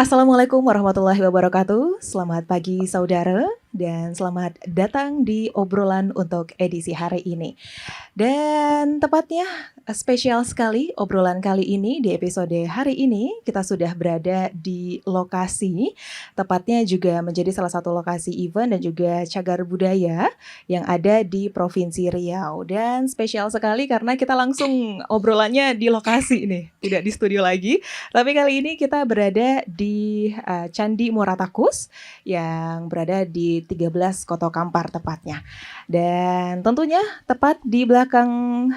Assalamualaikum warahmatullahi wabarakatuh. Selamat pagi saudara dan selamat datang di obrolan untuk edisi hari ini. Dan tepatnya spesial sekali obrolan kali ini di episode hari ini kita sudah berada di lokasi, tepatnya juga menjadi salah satu lokasi event dan juga cagar budaya yang ada di Provinsi Riau. Dan spesial sekali karena kita langsung obrolannya di lokasi nih, tidak di studio lagi. Tapi kali ini kita berada di Candi Muara Takus yang berada di 13 Koto Kampar tepatnya. Dan tentunya tepat di belakang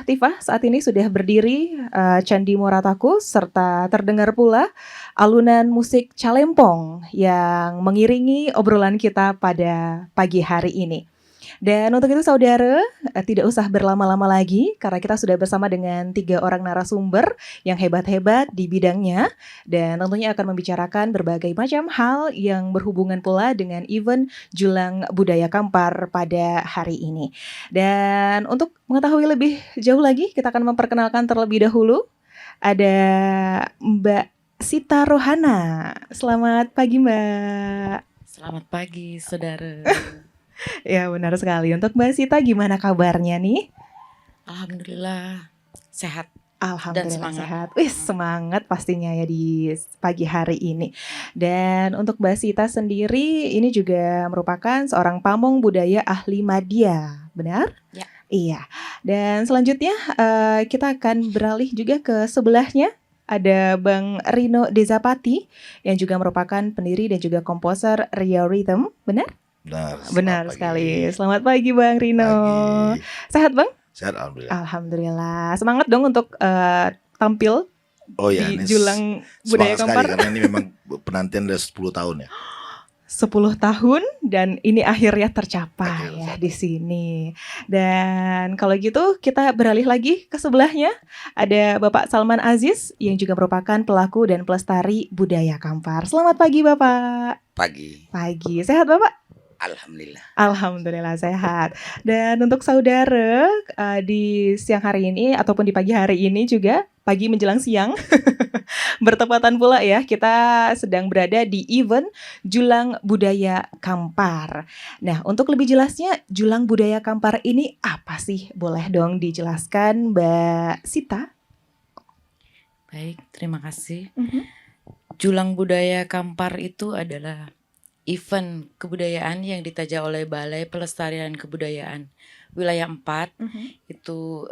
Tifah saat ini sudah berdiri Candi Muara Takus serta terdengar pula alunan musik calempong yang mengiringi obrolan kita pada pagi hari ini. Dan untuk itu saudara, tidak usah berlama-lama lagi karena kita sudah bersama dengan 3 orang narasumber yang hebat-hebat di bidangnya dan tentunya akan membicarakan berbagai macam hal yang berhubungan pula dengan event Julang Budaya Kampar pada hari ini. Dan untuk mengetahui lebih jauh lagi, kita akan memperkenalkan terlebih dahulu ada Mbak Sita Rohana. Selamat pagi Mbak. Selamat pagi saudara. Ya benar sekali. Untuk Mbak Sita gimana kabarnya nih? Alhamdulillah sehat. Alhamdulillah semangat. sehat. Wih semangat pastinya ya di pagi hari ini. Dan untuk Mbak Sita sendiri ini juga merupakan seorang pamong budaya ahli madya, benar? Ya. Iya. Dan selanjutnya kita akan beralih juga ke sebelahnya. Ada Bang Rino Dezapati yang juga merupakan pendiri dan juga komposer Riau Rhythm, benar? Benar sekali. Selamat pagi Bang Rino. Pagi. Sehat Bang? Sehat alhamdulillah. Alhamdulillah. Semangat dong untuk tampil di Julang Budaya Kampar. Karena ini memang penantian udah 10 tahun ya. 10 tahun dan ini akhirnya tercapai ya di sini. Dan kalau gitu kita beralih lagi ke sebelahnya. Ada Bapak Salman Aziz yang juga merupakan pelaku dan pelestari budaya Kampar. Selamat pagi Bapak. Pagi. Sehat Bapak? Alhamdulillah. Alhamdulillah sehat. Dan untuk saudara di siang hari ini ataupun di pagi hari ini juga pagi menjelang siang bertepatan pula ya kita sedang berada di event Julang Budaya Kampar. Nah untuk lebih jelasnya Julang Budaya Kampar ini apa sih? Boleh dong dijelaskan Mbak Sita? Baik, terima kasih. Julang Budaya Kampar itu adalah event kebudayaan yang ditaja oleh Balai Pelestarian Kebudayaan Wilayah 4. Itu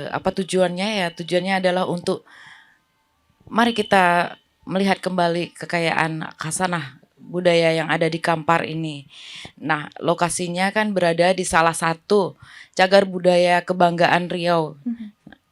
apa tujuannya ya? Tujuannya adalah untuk mari kita melihat kembali kekayaan khasanah budaya yang ada di Kampar ini. Nah, lokasinya kan berada di salah satu cagar budaya kebanggaan Riau.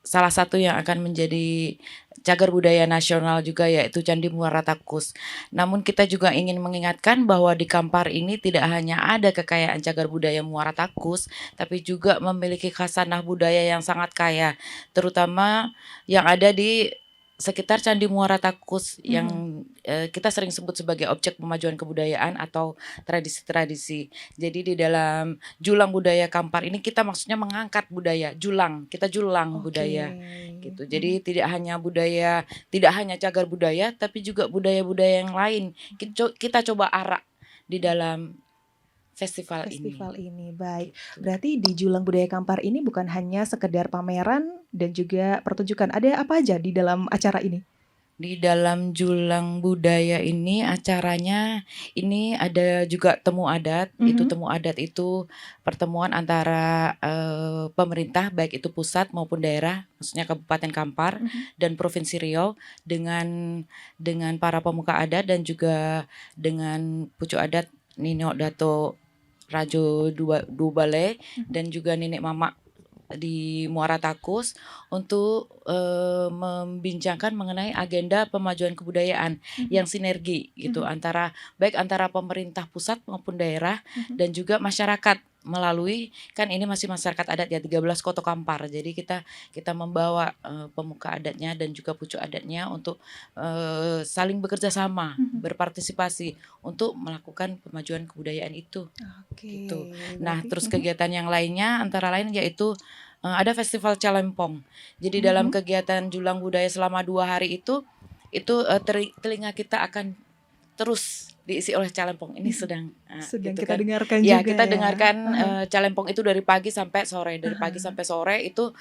Salah satu yang akan menjadi cagar budaya nasional juga yaitu Candi Muara Takus. Namun kita juga ingin mengingatkan bahwa di Kampar ini tidak hanya ada kekayaan cagar budaya Muara Takus, tapi juga memiliki khasanah budaya yang sangat kaya, terutama yang ada di sekitar Candi Muara Takus yang kita sering sebut sebagai objek pemajuan kebudayaan atau tradisi-tradisi. Jadi di dalam Julang Budaya Kampar ini kita maksudnya mengangkat budaya, kita julang budaya gitu. Jadi tidak hanya cagar budaya tapi juga budaya-budaya yang lain. Kita coba arak di dalam festival ini. Baik. Berarti di Julang Budaya Kampar ini bukan hanya sekedar pameran dan juga pertunjukan. Ada apa aja di dalam acara ini? Di dalam Julang Budaya ini acaranya ini ada juga temu adat. Itu temu adat itu pertemuan antara pemerintah baik itu pusat maupun daerah, maksudnya Kabupaten Kampar dan Provinsi Riau dengan para pemuka adat dan juga dengan pucuk adat Nino Dato Rajo Dubale dan juga Nenek Mama di Muara Takus untuk membincangkan mengenai agenda pemajuan kebudayaan yang sinergi gitu antara pemerintah pusat maupun daerah dan juga masyarakat melalui kan ini masih masyarakat adat ya 13 Koto Kampar. Jadi kita membawa pemuka adatnya dan juga pucuk adatnya untuk saling bekerja sama, berpartisipasi untuk melakukan pemajuan kebudayaan itu. Gitu. Nah, terus kegiatan yang lainnya antara lain yaitu ada festival calempong. Jadi dalam kegiatan Julang Budaya selama 2 hari itu itu telinga kita akan terus diisi oleh Calempong. Ini sedang Sedang gitu kita kan. dengarkan Ya, juga kita ya. dengarkan Calempong itu dari pagi sampai sore. Dari pagi sampai sore itu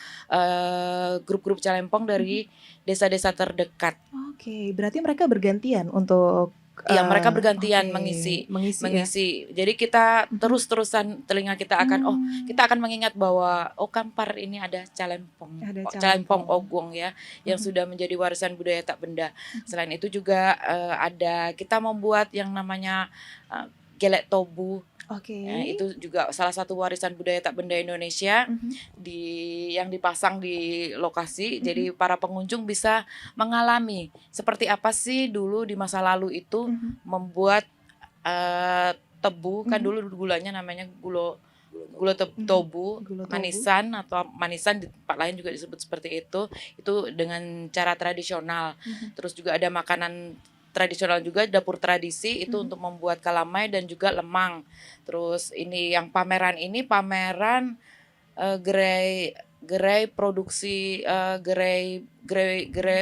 grup-grup Calempong dari desa-desa terdekat. Oke, berarti mereka bergantian untuk Iya, mereka bergantian oke, mengisi. ya. Jadi kita terus-terusan telinga kita akan kita akan mengingat bahwa Kampar ini ada Calempong. Ada Calempong Calempong. Ogong ya yang sudah menjadi warisan budaya tak benda. Selain itu juga ada kita membuat yang namanya gelek tobu. Oke. Ya, itu juga salah satu warisan budaya tak benda Indonesia yang dipasang di lokasi. Jadi para pengunjung bisa mengalami seperti apa sih dulu di masa lalu itu membuat tebu. Kan dulu gulanya namanya tobu, Gula tobu. manisan atau manisan di tempat lain juga disebut seperti itu dengan cara tradisional. Terus juga ada makanan tradisional juga, dapur tradisi itu untuk membuat kalamai dan juga lemang. Terus ini yang pameran gerai produksi gerai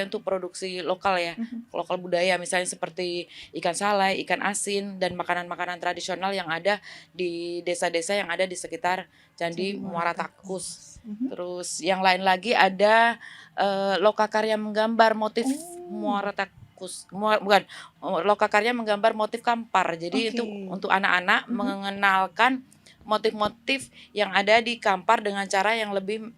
untuk produksi lokal ya, lokal budaya, misalnya seperti ikan salai, ikan asin dan makanan-makanan tradisional yang ada di desa-desa yang ada di sekitar Candi Muara Takus. Terus yang lain lagi ada lokakarya menggambar motif Muara Takus. Bukan, lokakarya menggambar motif Kampar. Jadi itu untuk anak-anak mengenalkan motif-motif yang ada di Kampar dengan cara yang lebih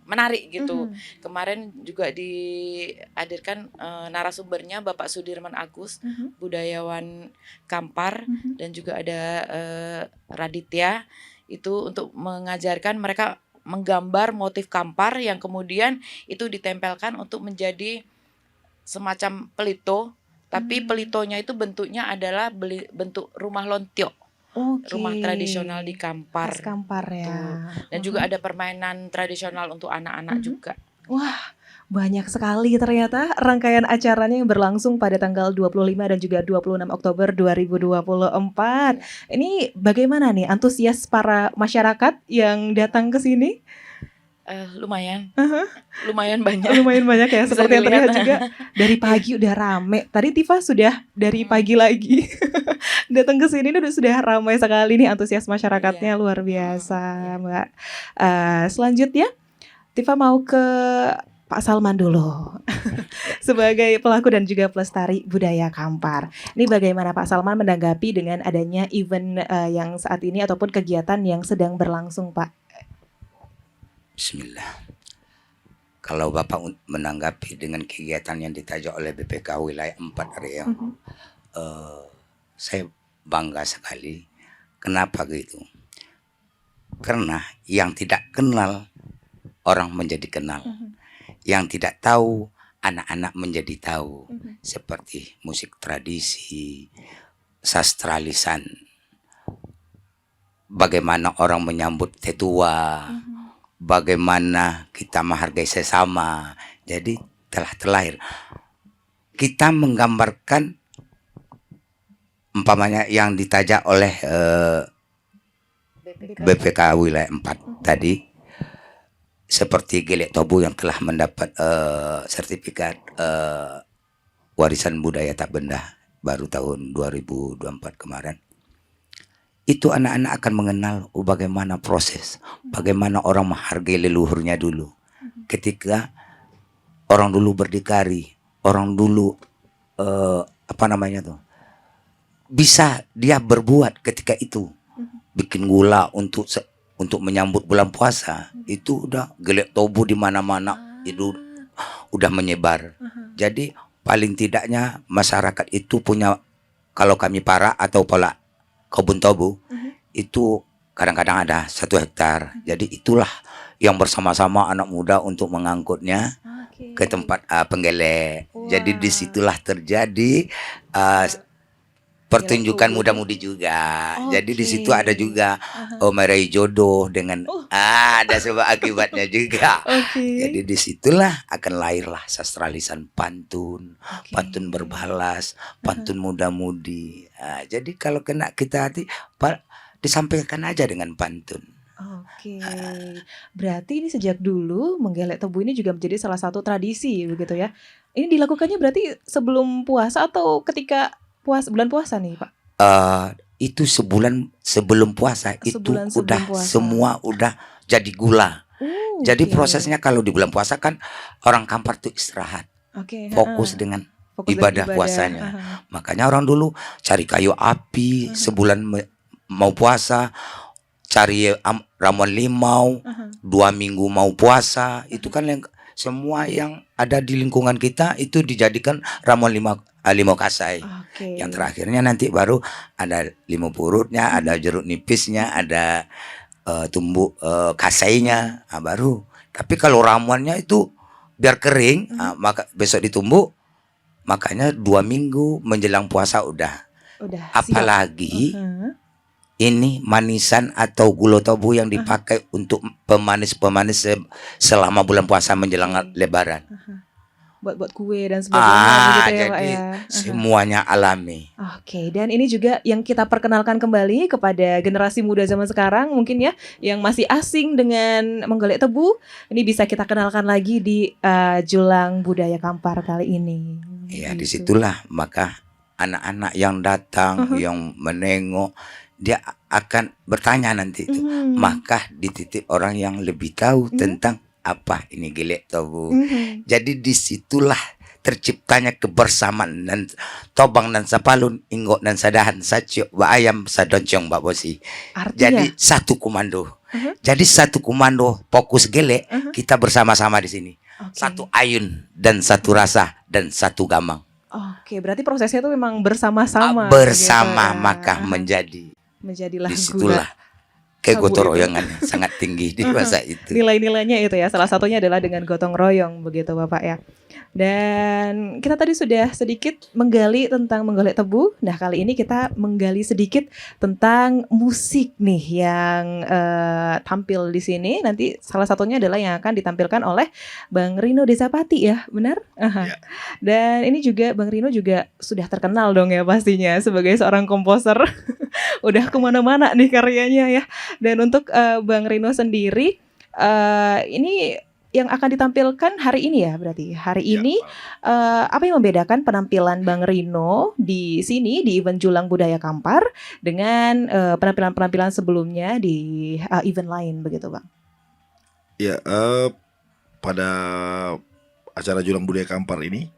menarik gitu. Kemarin juga dihadirkan narasumbernya Bapak Sudirman Agus, budayawan Kampar, dan juga ada Raditya itu untuk mengajarkan mereka menggambar motif Kampar yang kemudian itu ditempelkan untuk menjadi semacam pelito, tapi pelitonya itu bentuknya adalah bentuk rumah lontiok. Rumah tradisional di Kampar. Khas Kampar ya. Dan juga ada permainan tradisional untuk anak-anak juga. Wah, banyak sekali ternyata rangkaian acaranya yang berlangsung pada tanggal 25 dan juga 26 Oktober 2024. Ini bagaimana nih antusias para masyarakat yang datang ke sini? Lumayan banyak. Lumayan banyak ya, Bisa seperti yang terlihat dilihat. juga dari pagi udah rame. Tadi Tifa sudah dari pagi lagi datang ke sini sudah ramai sekali nih antusias masyarakatnya, luar biasa, Mbak. Selanjutnya Tifa mau ke Pak Salman dulu sebagai pelaku dan juga pelestari budaya Kampar. Ini bagaimana Pak Salman menanggapi dengan adanya event yang saat ini ataupun kegiatan yang sedang berlangsung, Pak? Bismillah. Kalau Bapak menanggapi dengan kegiatan yang ditajak oleh BPK wilayah 4 area, saya bangga sekali. Kenapa gitu? Karena yang tidak kenal orang menjadi kenal, yang tidak tahu anak-anak menjadi tahu, seperti musik tradisi, sastra lisan, bagaimana orang menyambut tetua, bagaimana kita menghargai sesama. Jadi telah terlahir. Kita menggambarkan umpamanya yang ditajak oleh BPK wilayah 4 tadi, seperti gelek tobu yang telah mendapat sertifikat warisan budaya tak benda baru tahun 2024 kemarin. Itu anak-anak akan mengenal bagaimana proses, bagaimana orang menghargai leluhurnya dulu. Ketika orang dulu berdikari, orang dulu bisa dia berbuat ketika itu, bikin gula untuk menyambut bulan puasa, itu udah gelek tobu di mana-mana, itu udah menyebar. Jadi paling tidaknya masyarakat itu punya, kalau kami para atau pola kebun tobu itu kadang-kadang ada 1 hektar. Jadi itulah yang bersama-sama anak muda untuk mengangkutnya ke tempat penggelek. Jadi disitulah terjadi pertunjukan muda-mudi juga. Jadi di situ ada juga meraih jodoh dengan ada sebab akibatnya juga. Jadi disitulah akan lahirlah sastra lisan pantun, pantun berbalas, pantun muda-mudi. Jadi kalau kena kita hati, disampaikan aja dengan pantun. Oke, berarti ini sejak dulu menggelek tebu ini juga menjadi salah satu tradisi begitu ya. Ini dilakukannya berarti sebelum puasa atau ketika bulan puasa nih Pak? Itu sebulan sebelum puasa itu Sebulan sebelum udah puasa. semua udah jadi gula. Jadi Oke. prosesnya kalau di bulan puasa kan orang Kampar tuh istirahat, Oke, fokus heeh. dengan Fokus ibadah dengan puasanya. heeh. Makanya orang dulu cari kayu api sebulan mau puasa, cari ramuan limau, Heeh. 2 minggu mau puasa. Itu kan yang semua yang ada di lingkungan kita itu dijadikan ramuan limau kasai. Oke. Yang terakhirnya nanti baru ada limau purutnya, ada jeruk nipisnya, ada tumbuk kasainya, baru. Tapi kalau ramuannya itu biar kering, maka besok ditumbuk. Makanya 2 minggu menjelang puasa udah. Udah siap. Apalagi Heeh. ini manisan atau gula tebu yang dipakai untuk pemanis-pemanis selama bulan puasa menjelang Lebaran. Buat kue dan sebagainya begitu ya Pak Jadi ya. semuanya alami. Oke, dan ini juga yang kita perkenalkan kembali kepada generasi muda zaman sekarang mungkin ya yang masih asing dengan menggolek tebu, ini bisa kita kenalkan lagi di Julang Budaya Kampar kali ini. Ya Gitu. disitulah maka anak-anak yang datang, yang menengok, dia akan bertanya nanti itu. Maka dititip orang yang lebih tahu tentang apa ini gelek tebu. Jadi disitulah terciptanya kebersamaan dan tobang dan sapalun, ingok dan sadahan, sacio, ba ayam, sadoncong, ba bosi. Artinya, Jadi satu komando. Jadi satu komando fokus gelek, kita bersama-sama di sini. oke. Satu ayun dan satu rasa dan satu gamang. Oke, berarti prosesnya itu memang bersama-sama. Bersama gitu ya. maka menjadilah disitulah kegotong royongan sangat tinggi di masa itu. nilai-nilainya itu ya. Salah satunya adalah dengan gotong royong begitu Bapak ya. Dan kita tadi sudah sedikit menggali tentang menggolek tebu. Nah kali ini kita menggali sedikit tentang musik nih yang tampil di sini. Nanti salah satunya adalah yang akan ditampilkan oleh Bang Rino Desapati ya, benar? Ya. Dan ini juga Bang Rino juga sudah terkenal dong ya pastinya sebagai seorang komposer. Udah kemana-mana nih karyanya ya. Dan untuk Bang Rino sendiri ini yang akan ditampilkan hari ini ya berarti. Hari ini apa yang membedakan penampilan Bang Rino di sini di event Julang Budaya Kampar dengan penampilan-penampilan sebelumnya di event lain begitu Bang? Ya, pada acara Julang Budaya Kampar ini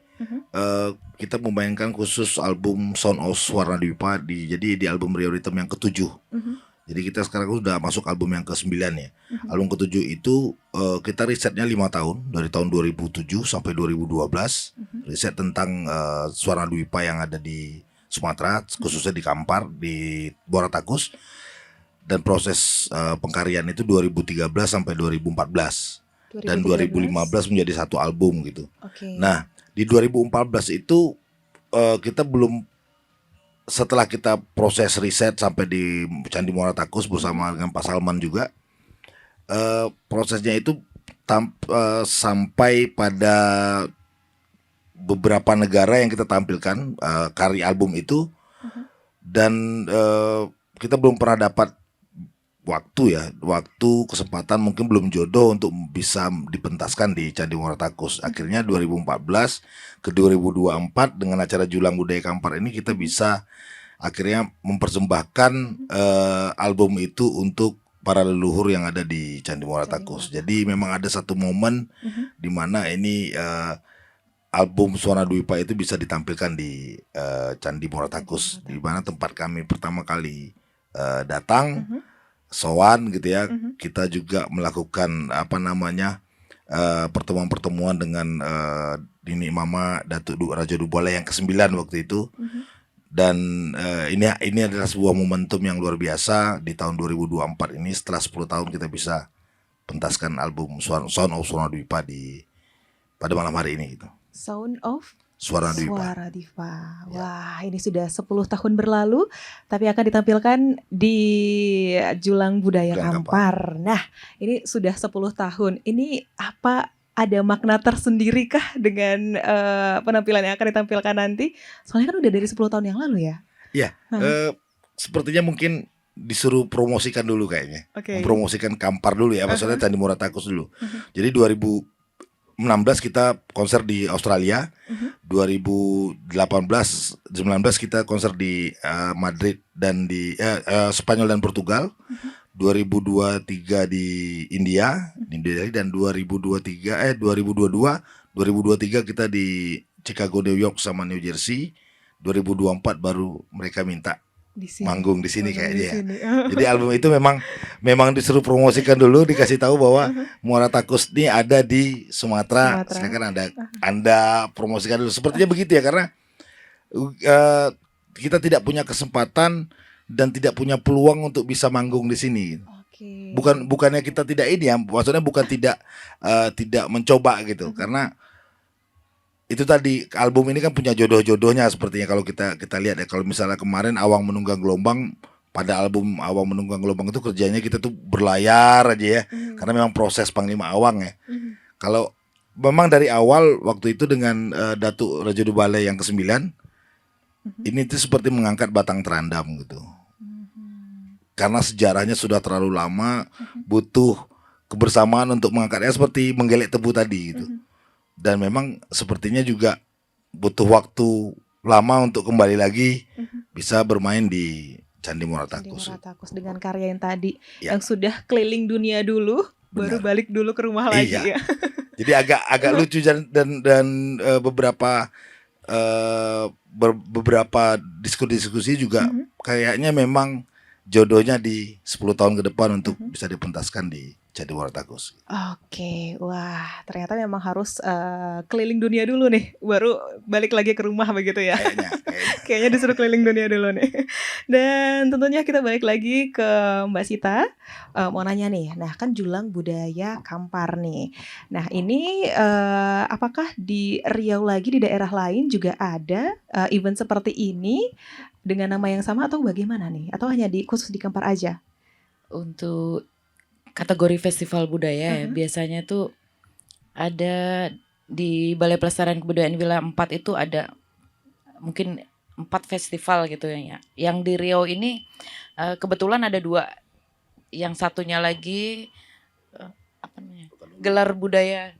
kita memainkan khusus album Sound of Swarna Dwipa jadi di album Rio Rhythm yang ke-7. Jadi kita sekarang sudah masuk album yang ke-9 ya. Album ke-7 itu kita risetnya 5 tahun, dari tahun 2007 sampai 2012. Riset tentang Swarna Dwipa yang ada di Sumatera, khususnya di Kampar, di Muara Takus. Dan proses pengkaryaan itu 2013 sampai 2014. Dan 2015 menjadi satu album gitu. Oke. Nah, di 2014 itu kita belum, setelah kita proses riset sampai di Candi Muara Takus bersama dengan Pak Salman juga, prosesnya itu sampai pada beberapa negara yang kita tampilkan karya album itu, dan kita belum pernah dapat waktu kesempatan, mungkin belum jodoh untuk bisa dipentaskan di Candi Muara Takus. Akhirnya 2014 ke 2024 dengan acara Julang Budaya Kampar ini kita bisa akhirnya mempersembahkan album itu untuk para leluhur yang ada di Candi Muara Takus. Jadi memang ada satu momen di mana ini album Swarna Dwipa itu bisa ditampilkan di Candi Muara Takus, di mana tempat kami pertama kali datang. Sowan gitu ya, kita juga melakukan pertemuan-pertemuan dengan Dini Mama Datuk Raja Dubala yang ke-9 waktu itu. Dan ini adalah sebuah momentum yang luar biasa di tahun 2024 ini, setelah 10 tahun kita bisa pentaskan album Sound of Swarna Dwipa pada malam hari ini gitu. Sound of Swarna Dwipa. Suara Diva. Wah, ini sudah 10 tahun berlalu, tapi akan ditampilkan di Julang Budaya Kampar. Nah, ini sudah 10 tahun. Ini apa, ada makna tersendiri kah dengan penampilan yang akan ditampilkan nanti? Soalnya kan udah dari 10 tahun yang lalu ya. Iya, sepertinya mungkin disuruh promosikan dulu kayaknya. Oke. Mempromosikan Kampar dulu ya, maksudnya Candi Muaratakus dulu. Jadi 2016 kita konser di Australia, 2018-19 kita konser di Madrid dan di Spanyol dan Portugal, 2023 di India, dan 2023 kita di Chicago, New York sama New Jersey. 2024 baru mereka minta Di sini. manggung di sini Manggung kayaknya di ya. sini. Jadi album itu memang disuruh promosikan dulu, dikasih tahu bahwa Muaratakus ini ada di Sumatera. Sumatera. Silakan Anda promosikan dulu. Sepertinya begitu ya, karena kita tidak punya kesempatan dan tidak punya peluang untuk bisa manggung di sini. Oke. Bukannya kita tidak ini ya, maksudnya bukan tidak mencoba gitu, karena itu tadi album ini kan punya jodoh-jodohnya sepertinya kalau kita lihat ya. Kalau misalnya kemarin Awang Menunggang Gelombang, pada album Awang Menunggang Gelombang itu kerjanya kita tuh berlayar aja ya, karena memang proses Panglima Awang ya. Kalau memang dari awal waktu itu dengan Datuk Raja Dubale yang ke-9, ini tuh seperti mengangkat batang terandam gitu. Karena sejarahnya sudah terlalu lama, butuh kebersamaan untuk mengangkatnya, seperti menggelek tebu tadi gitu. Dan memang sepertinya juga butuh waktu lama untuk kembali lagi bisa bermain di Candi Candi Muaratakus. Muaratakus dengan karya yang tadi, Ya. yang sudah keliling dunia dulu, baru balik dulu ke rumah lagi Iya. ya. Jadi agak lucu dan beberapa beberapa diskusi juga kayaknya memang jodohnya di 10 tahun ke depan untuk bisa dipentaskan di Candi Muaratakus. Oke, wah ternyata memang harus keliling dunia dulu nih, baru balik lagi ke rumah begitu ya. Kayaknya. Kayaknya disuruh keliling dunia dulu nih. Dan tentunya kita balik lagi ke Mbak Sita. Mau nanya nih, nah kan Julang Budaya Kampar nih. Nah ini apakah di Riau lagi, di daerah lain juga ada event seperti ini dengan nama yang sama atau bagaimana nih? Atau hanya khusus di Kampar aja? Untuk kategori festival budaya ya, biasanya tuh ada di Balai Pelestarian Kebudayaan Wilayah 4 itu ada mungkin 4 festival gitu ya. Yang di Riau ini kebetulan ada 2. Yang satunya lagi apa namanya? Gelar budaya.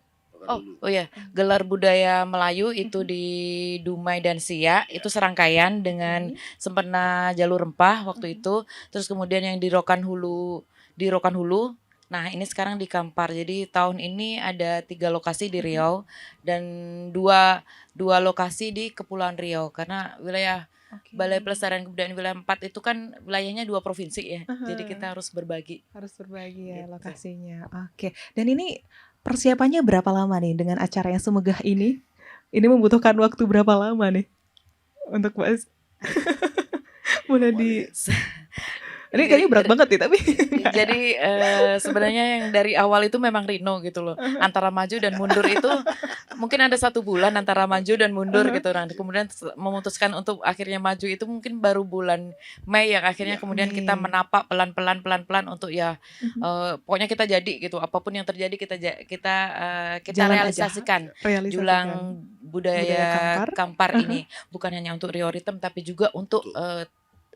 Oh ya, Gelar Budaya Melayu itu di Dumai dan Siak, itu serangkaian dengan Sempena Jalur Rempah waktu itu. Terus kemudian yang di Rokan Hulu. Nah, ini sekarang di Kampar. Jadi tahun ini ada 3 lokasi di Riau dan 2 lokasi di Kepulauan Riau, karena wilayah Balai Pelestarian Kebudayaan Wilayah 4 itu kan wilayahnya 2 provinsi ya. Jadi kita harus berbagi. Harus berbagi ya Gitu. lokasinya. Oke. Dan ini persiapannya berapa lama nih dengan acara yang semegah ini? Ini membutuhkan waktu berapa lama nih untuk Mas? Mulai di ini kayaknya berat banget nih tapi. Jadi sebenarnya yang dari awal itu memang Rino gitu loh. Antara maju dan mundur itu mungkin ada 1 bulan antara maju dan mundur gitu. Nah, kemudian memutuskan untuk akhirnya maju itu mungkin baru bulan Mei yang akhirnya kemudian kita menapak pelan-pelan untuk ya pokoknya kita jadi gitu. Apapun yang terjadi kita Jalan realisasikan. Realisasikan. Julang Budaya Kampar ini bukan hanya untuk Rio Rhythm tapi juga untuk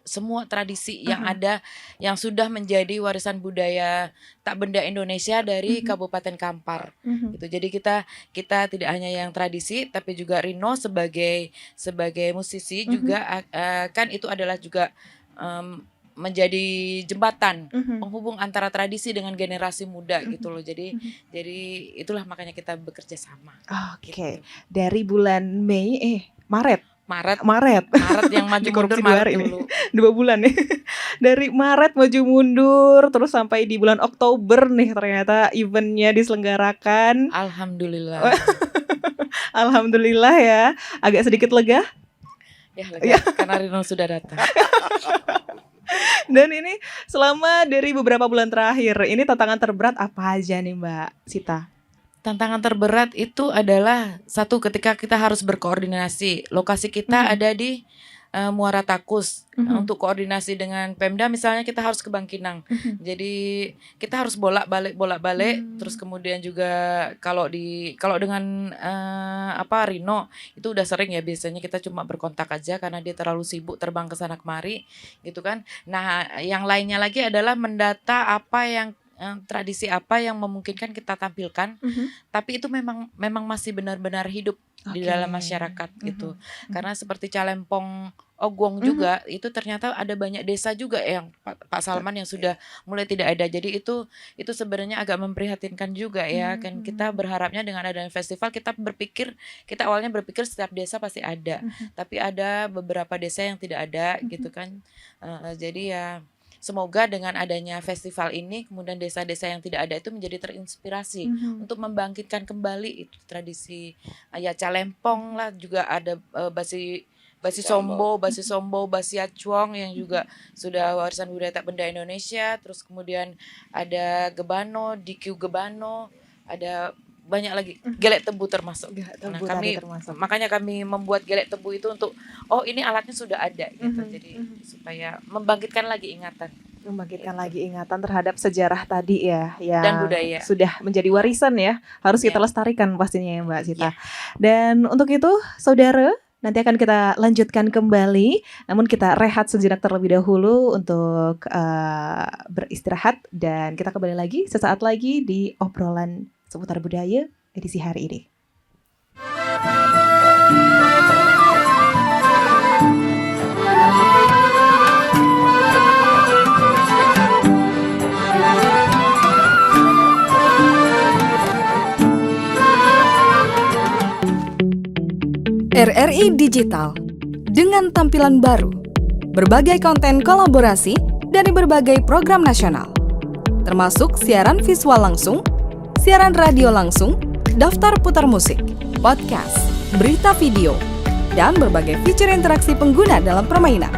semua tradisi yang ada yang sudah menjadi warisan budaya tak benda Indonesia dari Kabupaten Kampar. Gitu. Jadi kita tidak hanya yang tradisi tapi juga Rino sebagai musisi juga kan itu adalah juga menjadi jembatan penghubung antara tradisi dengan generasi muda gitu loh. Jadi itulah makanya kita bekerja sama. Oke. Gitu. Dari bulan Maret Maret yang maju mundur Dikorupsi 2 Maret hari dulu. 2 bulan nih. Dari Maret maju mundur terus sampai di bulan Oktober nih ternyata eventnya diselenggarakan. Alhamdulillah. Alhamdulillah ya. Agak sedikit lega. Ya, lega, karena Rino sudah datang. Dan ini selama dari beberapa bulan terakhir, ini tantangan terberat apa aja nih Mbak Sita? Tantangan terberat itu adalah satu ketika kita harus berkoordinasi. Lokasi kita ada di Muara Takus. Mhm. Untuk koordinasi dengan Pemda misalnya kita harus ke Bangkinang. Mhm. Jadi kita harus bolak-balik terus kemudian juga kalau dengan Rino itu udah sering ya, biasanya kita cuma berkontak aja karena dia terlalu sibuk terbang ke sana kemari gitu kan. Nah, yang lainnya lagi adalah mendata apa yang tradisi apa yang memungkinkan kita tampilkan, Mhm. tapi itu memang masih benar-benar hidup di Oke. dalam masyarakat gitu. Mhm. Karena seperti Calempong Ogong Mhm. juga itu ternyata ada banyak desa juga yang Pak Salman yang sudah mulai tidak ada. Jadi itu sebenarnya agak memprihatinkan juga ya. Kan kita berharapnya dengan adanya festival kita awalnya berpikir setiap desa pasti ada. Mhm. Tapi ada beberapa desa yang tidak ada gitu kan. Jadi ya semoga dengan adanya festival ini kemudian desa-desa yang tidak ada itu menjadi terinspirasi Mhm. untuk membangkitkan kembali itu tradisi ya Calempong lah, juga ada Basi Sombo, Basi Acuang yang juga sudah warisan budaya tak benda Indonesia. Terus kemudian ada Gebano, DQ Gebano, ada banyak lagi, gelek tebu termasuk. Gelek Nah, tebu tadi termasuk. makanya kami membuat gelek tebu itu untuk ini alatnya sudah ada gitu. Jadi supaya membangkitkan lagi ingatan Membangkitkan lagi ingatan terhadap sejarah tadi ya, dan yang budaya. sudah menjadi warisan ya, harus kita Ya. lestarikan pastinya ya Mbak Sita. Ya. Dan untuk itu, saudara, nanti akan kita lanjutkan kembali, namun kita rehat sejenak terlebih dahulu untuk beristirahat, dan kita kembali lagi sesaat lagi di obrolan seputar budaya edisi hari ini. RRI Digital dengan tampilan baru, berbagai konten kolaborasi dari berbagai program nasional, termasuk siaran visual langsung, siaran radio langsung, daftar putar musik, podcast, berita video, dan berbagai fitur interaksi pengguna dalam permainan.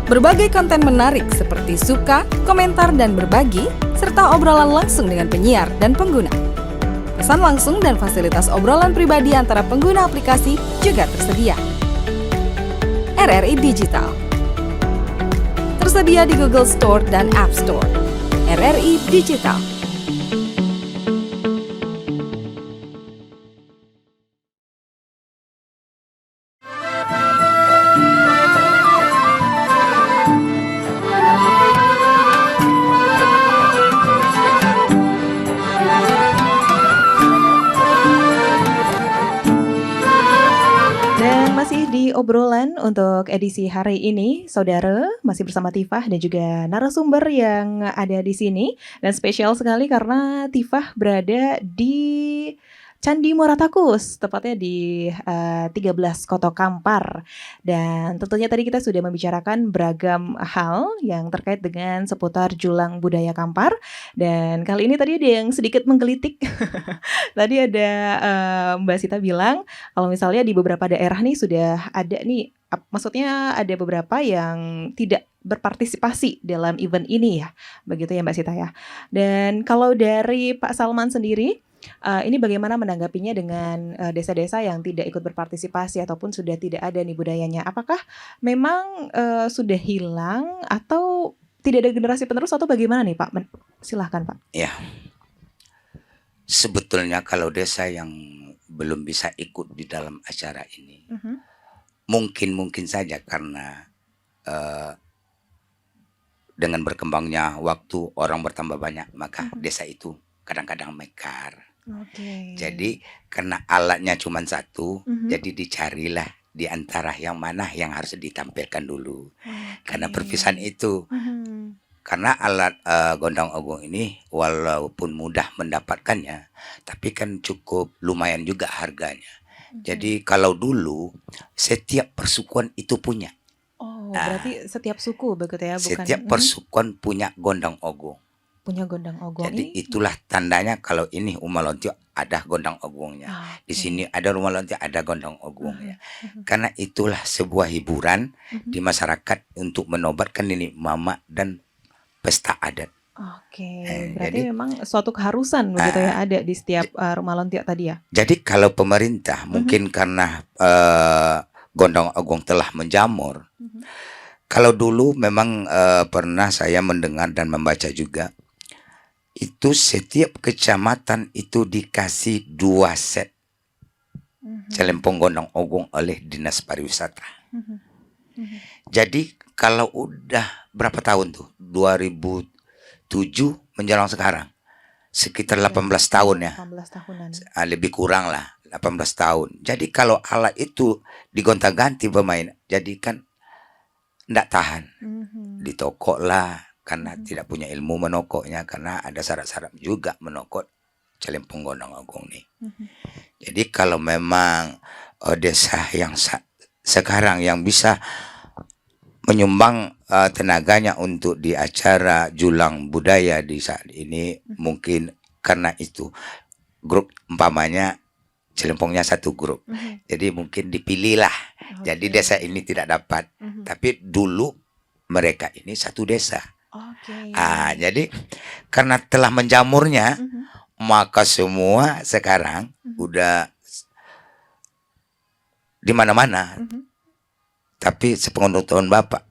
Berbagai konten menarik seperti suka, komentar, dan berbagi, serta obrolan langsung dengan penyiar dan pengguna. Pesan langsung dan fasilitas obrolan pribadi antara pengguna aplikasi juga tersedia. RRI Digital tersedia di Google Store dan App Store. RRI Digital. Di obrolan untuk edisi hari ini, saudara, masih bersama Tifah dan juga narasumber yang ada di sini. Dan spesial sekali karena Tifah berada di Candi Muara Takus, tepatnya di 13 Koto Kampar. Dan tentunya tadi kita sudah membicarakan beragam hal yang terkait dengan seputar julang budaya Kampar. Dan kali ini tadi ada yang sedikit menggelitik. Tadi ada Mbak Sita bilang kalau misalnya di beberapa daerah nih sudah ada nih, maksudnya ada beberapa yang tidak berpartisipasi dalam event ini ya, begitu ya Mbak Sita ya. Dan kalau dari Pak Salman sendiri, ini bagaimana menanggapinya dengan desa-desa yang tidak ikut berpartisipasi ataupun sudah tidak ada nih budayanya? Apakah memang sudah hilang atau tidak ada generasi penerus atau bagaimana nih Pak? Silahkan Pak. Ya, sebetulnya kalau desa yang belum bisa ikut di dalam acara ini, mungkin saja karena dengan berkembangnya waktu, orang bertambah banyak, maka desa itu kadang-kadang mekar. Jadi karena alatnya cuma satu, jadi dicarilah di antara yang mana yang harus ditampilkan dulu. Karena perpisahan itu. Karena alat gondang ogong ini walaupun mudah mendapatkannya, tapi kan cukup lumayan juga harganya. Jadi kalau dulu setiap persukuan itu punya. Oh, berarti setiap suku begitu ya, bukan? Setiap persukuan punya gondang ogong. Punya gondang ogong. Jadi itulah tandanya kalau ini Umalontio ada gondang ogongnya. Di sini ada rumah Lontio ada gondang ogongnya. Karena itulah sebuah hiburan di masyarakat untuk menobatkan ini mama dan pesta adat. Berarti jadi, memang suatu keharusan begitu ya ada di setiap rumah Lontio tadi ya. Jadi kalau pemerintah mungkin karena Gondang Agung telah menjamur. Kalau dulu memang pernah saya mendengar dan membaca juga, itu setiap kecamatan itu dikasih 2 set celempong Gondang Agung oleh Dinas Pariwisata. Jadi kalau udah berapa tahun tuh? 2007 menjelang sekarang. Sekitar 18 tahun ya. 18 tahunan. Lebih kurang lah 18 tahun. Jadi kalau alat itu digonta-ganti pemain, jadi kan tidak tahan di toko lah, karena tidak punya ilmu menokoknya, karena ada syarat-syarat juga menokok celempong Gondang Agung nih. Jadi kalau memang desa yang sekarang yang bisa menyumbang tenaganya untuk di acara Julang Budaya di saat ini, mungkin karena itu grup umpamanya celempongnya 1 grup, jadi mungkin dipilih lah. Jadi desa ini tidak dapat, tapi dulu mereka ini 1 desa. Jadi karena telah menjamurnya, maka semua sekarang udah di mana-mana. Tapi sepengetahuan Bapak,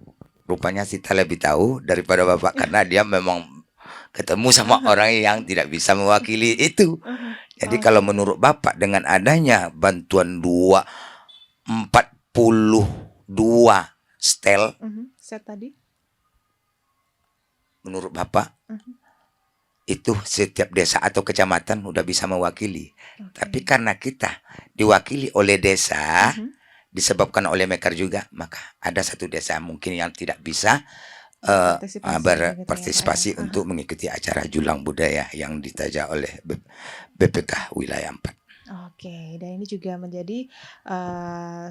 rupanya Sita lebih tahu daripada Bapak, karena dia memang ketemu sama orang yang tidak bisa mewakili itu. Jadi kalau menurut Bapak, dengan adanya bantuan 42 stel, Set tadi. menurut Bapak itu setiap desa atau kecamatan udah bisa mewakili. Tapi karena kita diwakili oleh desa, disebabkan oleh Mekar juga, maka ada 1 desa mungkin yang tidak bisa berpartisipasi untuk mengikuti acara Julang Budaya yang ditaja oleh BPK Wilayah 4. Oke, dan ini juga menjadi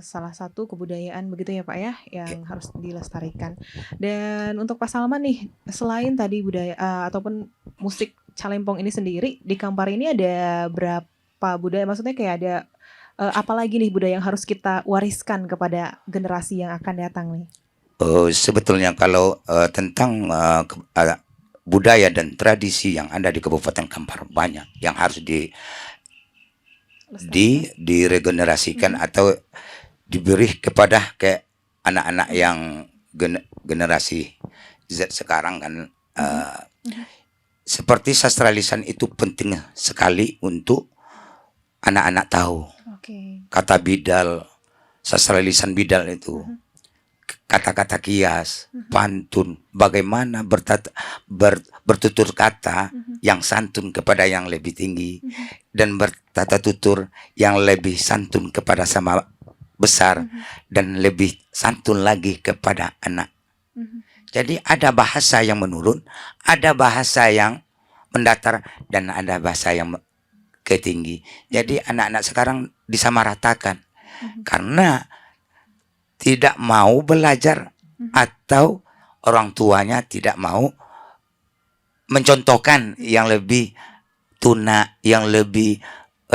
salah satu kebudayaan begitu ya Pak ya, yang harus dilestarikan. Dan untuk Pak Salman nih, selain tadi budaya ataupun musik calempong ini sendiri, di Kampar ini ada berapa budaya? Maksudnya kayak ada apa lagi nih budaya yang harus kita wariskan kepada generasi yang akan datang nih? Sebetulnya kalau tentang budaya dan tradisi yang ada di Kabupaten Kampar, banyak yang harus diregenerasikan atau diberi kepada ke anak-anak yang generasi Z sekarang kan. Seperti sastra lisan itu penting sekali untuk anak-anak tahu. Kata bidal, sastra lisan bidal itu, kata-kata kias, pantun, bagaimana bertutur kata yang santun kepada yang lebih tinggi, dan bertata tutur yang lebih santun kepada sama besar, dan lebih santun lagi kepada anak. Jadi ada bahasa yang menurun, ada bahasa yang mendatar, dan ada bahasa yang ketinggi. Jadi anak-anak sekarang disamaratakan karena tidak mau belajar atau orang tuanya tidak mau mencontohkan yang lebih tuna, yang lebih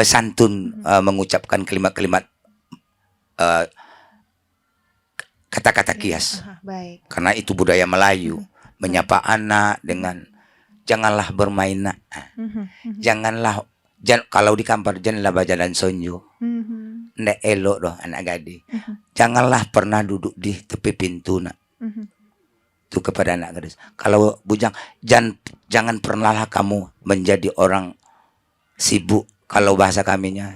santun mengucapkan kalimat-kalimat kata-kata kias. Karena itu budaya Melayu, menyapa anak dengan janganlah bermain nak, janganlah kalau di Kampar janganlah bajalan sonjo, ndak elok doh anak gadis. Janganlah pernah duduk di tepi pintu nak. Itu kepada anak gadis. Kalau bujang, jangan pernahlah kamu menjadi orang sibuk. Kalau bahasa kaminya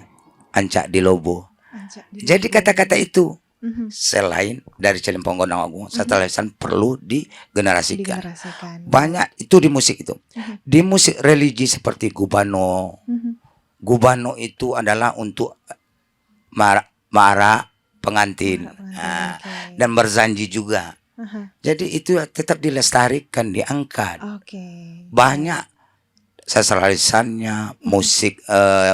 ancak di lobo. Jadi kata-kata itu selain dari celempong Gondang Agung, sastra lisan perlu digenerasikan. Banyak itu di musik itu. Di musik religi seperti gubano. Gubano itu adalah untuk mara pengantin, dan berzanji juga. Jadi itu tetap dilestarikan, diangkat. Banyak sastra lisannya, musik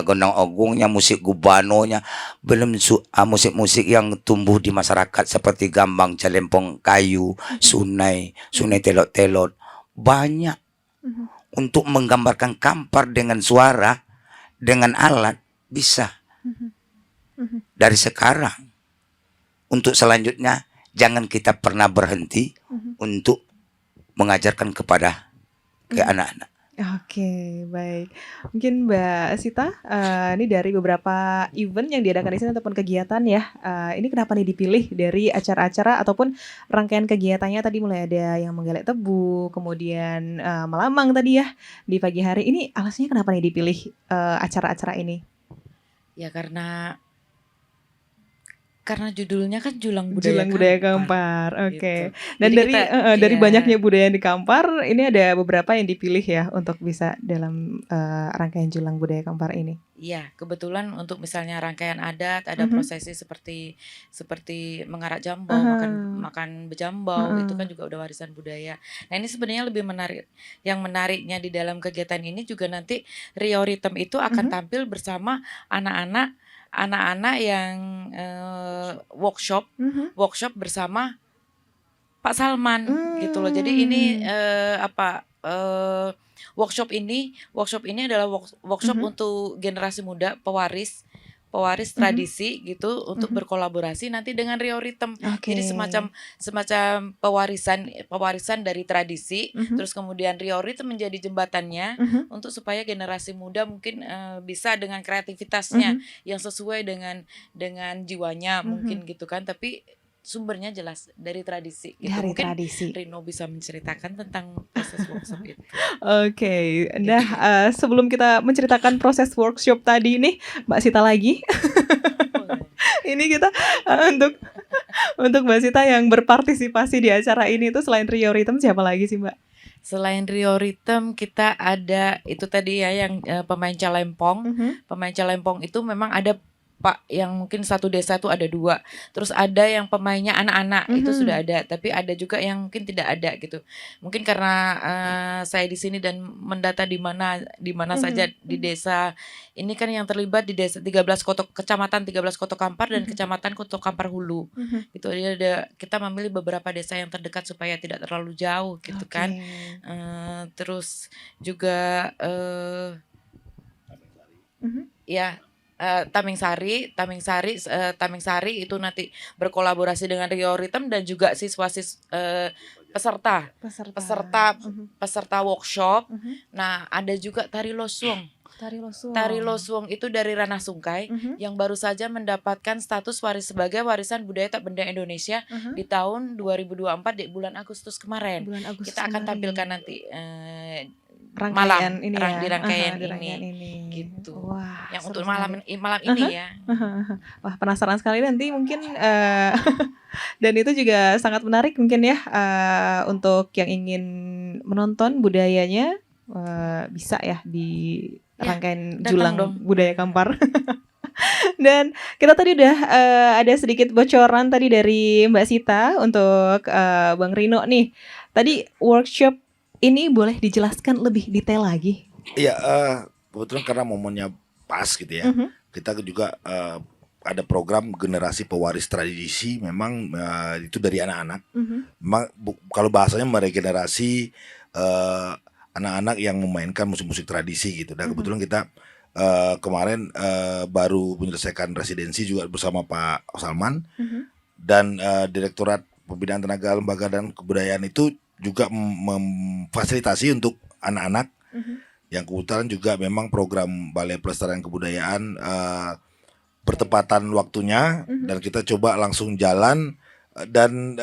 Gondang Agungnya, musik gubanonya, belum musik-musik yang tumbuh di masyarakat seperti gambang, celempong kayu, sunai telot-telot. Banyak untuk menggambarkan Kampar dengan suara, dengan alat bisa. Dari sekarang untuk selanjutnya jangan kita pernah berhenti untuk mengajarkan kepada anak-anak. Oke, baik. Mungkin Mbak Sita, ini dari beberapa event yang diadakan di sini ataupun kegiatan ya, ini kenapa nih dipilih dari acara-acara ataupun rangkaian kegiatannya tadi mulai ada yang menggalak tebu, kemudian, melamang tadi ya di pagi hari. Ini alasannya kenapa nih dipilih, acara-acara ini? Ya karena judulnya kan Julang Julang Budaya Kampar, Kampar, gitu. oke. Dan Jadi dari dari iya. banyaknya budaya yang di Kampar, ini ada beberapa yang dipilih ya untuk bisa dalam, rangkaian Julang Budaya Kampar ini? Iya, kebetulan untuk misalnya rangkaian adat, ada Mhm. prosesi seperti mengarak jambau, Aha. makan bejambau, itu kan Heeh. juga udah warisan budaya. Nah, ini sebenarnya lebih menarik. Yang menariknya di dalam kegiatan ini juga nanti Rio Ritem itu akan Mhm. tampil bersama anak-anak yang workshop Mhm. bersama Pak Salman gitu loh. Jadi ini workshop ini adalah workshop Mhm. untuk generasi muda, pewaris Mhm. tradisi gitu untuk Mhm. berkolaborasi nanti dengan Rio Ritem. Oke. Jadi semacam pewarisan dari tradisi, Mhm. terus kemudian Rio Ritem menjadi jembatannya Mhm. untuk supaya generasi muda mungkin bisa dengan kreativitasnya Mhm. yang sesuai dengan jiwanya mungkin Mhm. gitu kan, tapi sumbernya jelas dari tradisi gitu. Dari Mungkin tradisi. Rino bisa menceritakan tentang proses workshop itu. Oke. Nah, sebelum kita menceritakan proses workshop tadi nih, Mbak Sita lagi. Boleh. Ini kita, untuk Mbak Sita yang berpartisipasi di acara ini tuh selain Rio Ritem siapa lagi sih, Mbak? Selain Rio Ritem, kita ada itu tadi ya yang pemain calempong. Mhm. Pemain calempong itu memang ada Pak yang mungkin satu desa tuh ada 2. Terus ada yang pemainnya anak-anak itu sudah Mhm. ada, tapi ada juga yang mungkin tidak ada gitu. Mungkin karena saya di sini dan mendata di mana saja Mhm. di Mhm. desa ini kan yang terlibat di desa 13 kecamatan 13 Koto Kampar dan Mhm. kecamatan Koto Kampar Hulu. Mhm. Gitu ada kita memilih beberapa desa yang terdekat supaya tidak terlalu jauh gitu kan. Oke. Terus juga Mhm. ya Taming Sari itu nanti berkolaborasi dengan Rio Ritem dan juga peserta Peserta. Mhm. peserta workshop. Mhm. Nah, ada juga Tari Losuong. Tari Losuong. Tari Losuong itu dari Ranah Sungkai Mhm. yang baru saja mendapatkan status sebagai warisan budaya tak benda Indonesia Mhm. di tahun 2024 di bulan Agustus kemarin. Bulan Agustus Kita akan kemarin. tampilkan nanti Rangkaian malam ini di ya. rangkaian Di ini rangkaian ini. gitu. Wah, Yang seru untuk sekali. malam ini ya. Wah, penasaran sekali nanti mungkin, dan itu juga sangat menarik mungkin ya, untuk yang ingin menonton budayanya, bisa ya di Ya, rangkaian datang Julang dong. Budaya Kampar. Dan kita tadi udah, ada sedikit bocoran tadi dari Mbak Sita untuk, Bang Rino nih. Tadi workshop ini boleh dijelaskan lebih detail lagi? Iya, kebetulan karena momennya pas gitu ya. Mhm. Kita juga ada program generasi pewaris tradisi, memang itu dari anak-anak. Mhm. Memang kalau bahasanya meregenerasi anak-anak yang memainkan musik-musik tradisi gitu. Dan Mhm. kebetulan kita kemarin baru menyelesaikan residensi juga bersama Pak Salman Mhm. dan Direktorat Pembinaan Tenaga Lembaga dan Kebudayaan itu juga memfasilitasi untuk anak-anak Mhm. yang kebetulan juga memang program Balai Pelestarian Kebudayaan bertepatan waktunya Mhm. dan kita coba langsung jalan dan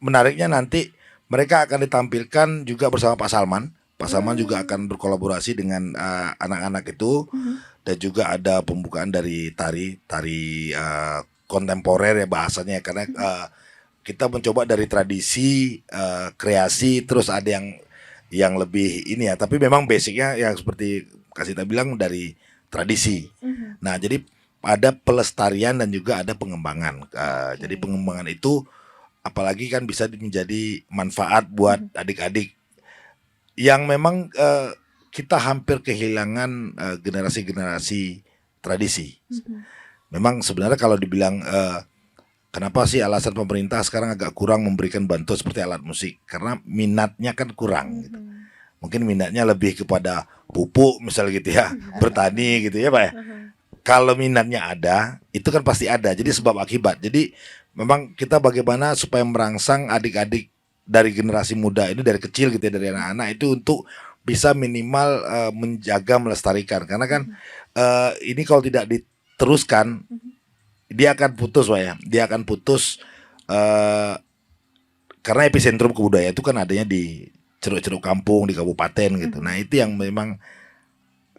menariknya nanti mereka akan ditampilkan juga bersama Pak Salman. Pak Salman juga akan berkolaborasi dengan anak-anak itu Mhm. dan juga ada pembukaan dari tari kontemporer ya bahasanya karena kita mencoba dari tradisi kreasi terus ada yang lebih ini ya tapi memang basicnya yang seperti Kasita bilang dari tradisi. Mhm. Nah jadi ada pelestarian dan juga ada pengembangan. Jadi pengembangan itu apalagi kan bisa menjadi manfaat buat adik-adik yang memang kita hampir kehilangan generasi-generasi tradisi. Mhm. Memang sebenarnya kalau dibilang kenapa sih alasan pemerintah sekarang agak kurang memberikan bantuan seperti alat musik? Karena minatnya kan kurang. Gitu. Mungkin minatnya lebih kepada pupuk misalnya gitu ya, bertani gitu ya Pak ya. Kalau minatnya ada, itu kan pasti ada. Jadi sebab akibat. Jadi memang kita bagaimana supaya merangsang adik-adik dari generasi muda ini dari kecil gitu ya, dari anak-anak itu untuk bisa minimal menjaga melestarikan, karena kan ini kalau tidak diteruskan dia akan putus Pak ya, dia akan putus karena epicentrum kebudayaan itu kan adanya di ceruk-ceruk kampung di kabupaten gitu. Nah itu yang memang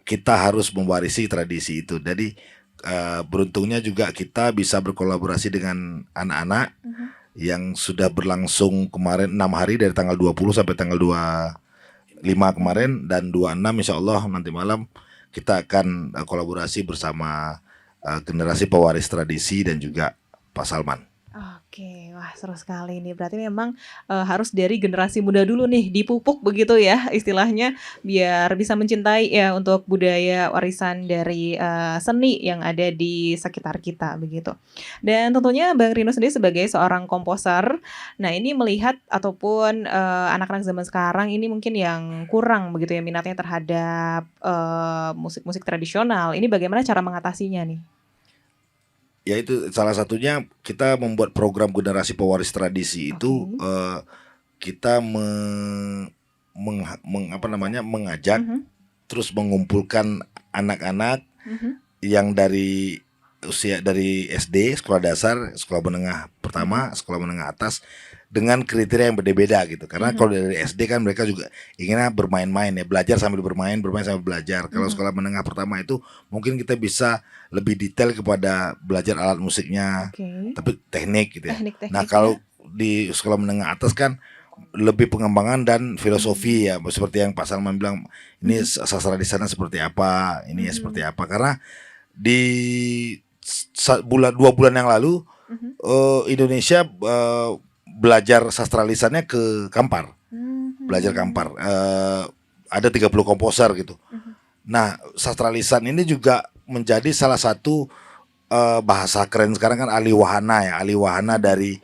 kita harus mewarisi tradisi itu. Jadi beruntungnya juga kita bisa berkolaborasi dengan anak-anak yang sudah berlangsung kemarin 6 hari dari tanggal 20 sampai tanggal 25 kemarin, dan 26 insya Allah nanti malam kita akan kolaborasi bersama generasi pewaris tradisi dan juga Pak Salman. Oke, wah seru sekali nih. Berarti memang harus dari generasi muda dulu nih dipupuk begitu ya istilahnya, biar bisa mencintai ya untuk budaya warisan dari seni yang ada di sekitar kita begitu. Dan tentunya Bang Rino sendiri sebagai seorang komposer, nah ini melihat ataupun anak-anak zaman sekarang ini mungkin yang kurang begitu ya minatnya terhadap musik-musik tradisional. Ini bagaimana cara mengatasinya nih? Ya itu salah satunya kita membuat program generasi pewaris tradisi itu kita mengajak terus mengumpulkan anak-anak yang dari usia dari SD, sekolah dasar, sekolah menengah pertama, sekolah menengah atas dengan kriteria yang berbeda gitu. Karena kalau dari SD kan mereka juga inginnya bermain-main ya, belajar sambil bermain, bermain sambil belajar. Kalau sekolah menengah pertama itu mungkin kita bisa lebih detail kepada belajar alat musiknya, tapi teknik gitu ya. Nah kalau di sekolah menengah atas kan lebih pengembangan dan filosofi ya, seperti yang Pak Salman bilang, ini sastra di sana seperti apa, ini seperti apa. Karena di 2 bulan yang lalu Indonesia belajar sastra lisannya ke Kampar, belajar Kampar. Ada 30 komposer gitu. Nah sastra lisan ini juga menjadi salah satu bahasa keren sekarang kan alih wahana dari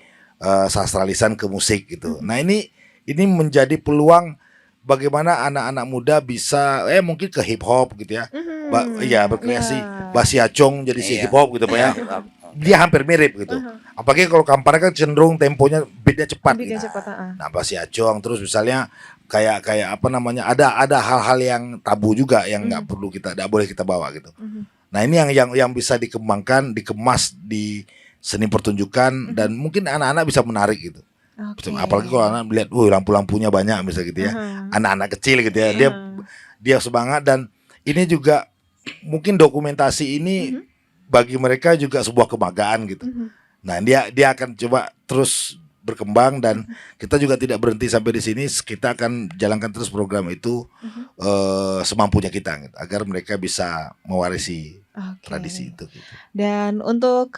sastra lisan ke musik gitu. Nah ini menjadi peluang bagaimana anak-anak muda bisa mungkin ke hip hop gitu ya. Berkreasi Basiacong jadi si hip hop gitu Pak ya. Dia hampir mirip gitu. Apalagi kalau Kampar kan cenderung temponya beatnya cepat. Nah Basiacong terus misalnya kayak apa namanya, ada hal-hal yang tabu juga yang nggak boleh kita bawa gitu. Nah ini yang bisa dikembangkan, dikemas di seni pertunjukan dan mungkin anak-anak bisa menarik gitu. Apalagi kalau anak melihat, lampu-lampunya banyak misalnya gitu ya, anak-anak kecil gitu ya, dia semangat. Dan ini juga mungkin dokumentasi ini bagi mereka juga sebuah kebanggaan gitu. Nah dia akan coba terus berkembang dan kita juga tidak berhenti sampai di sini. Kita akan jalankan terus program itu semampunya kita gitu, agar mereka bisa mewarisi tradisi itu gitu. Dan untuk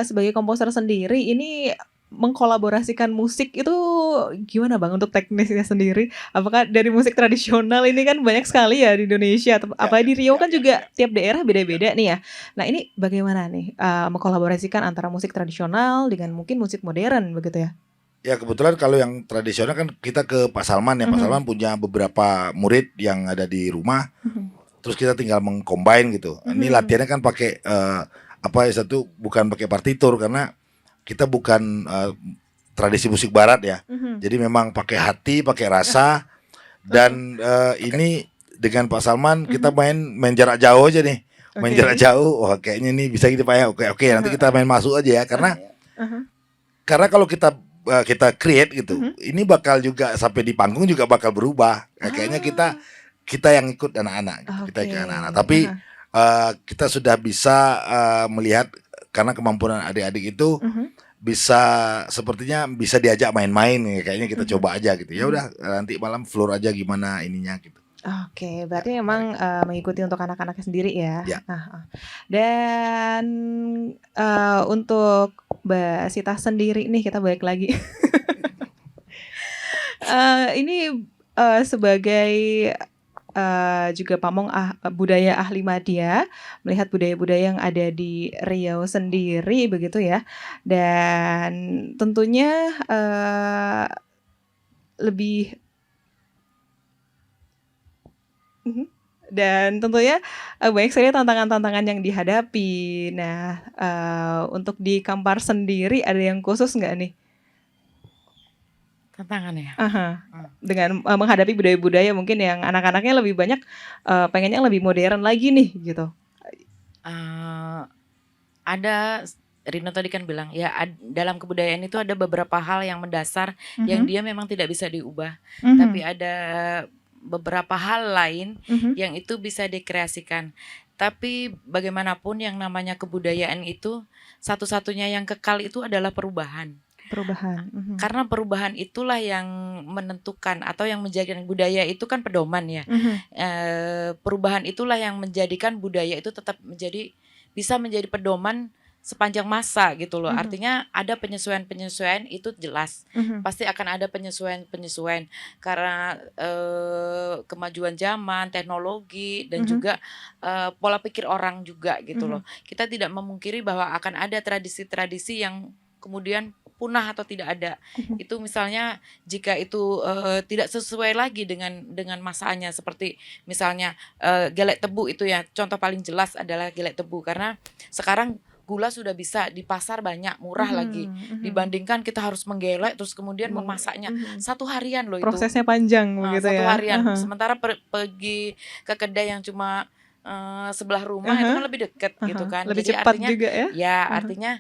sebagai komposer sendiri ini mengkolaborasikan musik itu gimana Bang untuk teknisnya sendiri? Apakah dari musik tradisional ini kan banyak sekali ya di Indonesia, apalagi di Riau kan juga tiap daerah beda-beda nih ya. Nah ini bagaimana nih mengkolaborasikan antara musik tradisional dengan mungkin musik modern begitu ya? Ya kebetulan kalau yang tradisional kan kita ke Pak Salman ya. Pak Salman punya beberapa murid yang ada di rumah. Terus kita tinggal mengcombine gitu. Ini latihannya kan pakai bukan pakai partitur karena kita bukan tradisi musik barat ya. Jadi memang pakai hati, pakai rasa. Dan ini dengan Pak Salman kita main jarak jauh aja nih. Main jarak jauh. Wah kayaknya ini bisa gitu Pak ya. Oke, nanti kita main masuk aja ya. Karena kalau kita create gitu, ini bakal juga sampai di panggung juga bakal berubah. Kayaknya kita yang ikut anak-anak gitu. Kita ikut anak-anak. Tapi kita sudah bisa melihat karena kemampuan adik-adik itu bisa, sepertinya bisa diajak main-main. Kayaknya kita coba aja gitu. Ya udah nanti malam floor aja gimana ininya gitu. Oke, berarti memang mengikuti untuk anak-anaknya sendiri ya. Dan untuk Mbak Sita sendiri nih, kita balik lagi. Ini sebagai juga pamong budaya ahli Madya, melihat budaya-budaya yang ada di Riau sendiri begitu ya. Dan tentunya banyak sekali tantangan-tantangan yang dihadapi. Nah, untuk di Kampar sendiri ada yang khusus nggak nih? Tantangan ya. Aha. Hmm. Dengan menghadapi budaya-budaya mungkin yang anak-anaknya lebih banyak pengennya yang lebih modern lagi nih gitu. Eh, ada Rino tadi kan bilang ya dalam kebudayaan itu ada beberapa hal yang mendasar yang Mhm, dia memang tidak bisa diubah, mhm, tapi ada beberapa hal lain mhm, yang itu bisa dikreasikan. Tapi bagaimanapun yang namanya kebudayaan itu satu-satunya yang kekal itu adalah perubahan. perubahan. Mhm, Karena perubahan itulah yang menentukan atau yang menjadikan budaya itu kan pedoman ya. mhm, Perubahan itulah yang menjadikan budaya itu tetap bisa menjadi pedoman sepanjang masa gitu loh. mhm, Artinya ada penyesuaian-penyesuaian itu jelas. mhm, Pasti akan ada penyesuaian-penyesuaian karena kemajuan zaman, teknologi dan mhm, juga pola pikir orang juga gitu mhm, loh. Kita tidak memungkiri bahwa akan ada tradisi-tradisi yang kemudian punah atau tidak ada. mhm, Itu misalnya jika itu tidak sesuai lagi dengan masanya, seperti misalnya gelek tebu itu ya, contoh paling jelas adalah gelek tebu karena sekarang gula sudah bisa di pasar banyak, murah lagi mhm, mhm. dibandingkan kita harus menggelek terus kemudian Meng- memasaknya mhm. 1 harian loh itu. Prosesnya panjang begitu 1 harian. ya. Aha, Sementara pergi ke kedai yang cuma sebelah rumah itu aha, kan lebih dekat gitu aha. kan. Lebih Jadi cepat artinya juga ya. ya Aha, artinya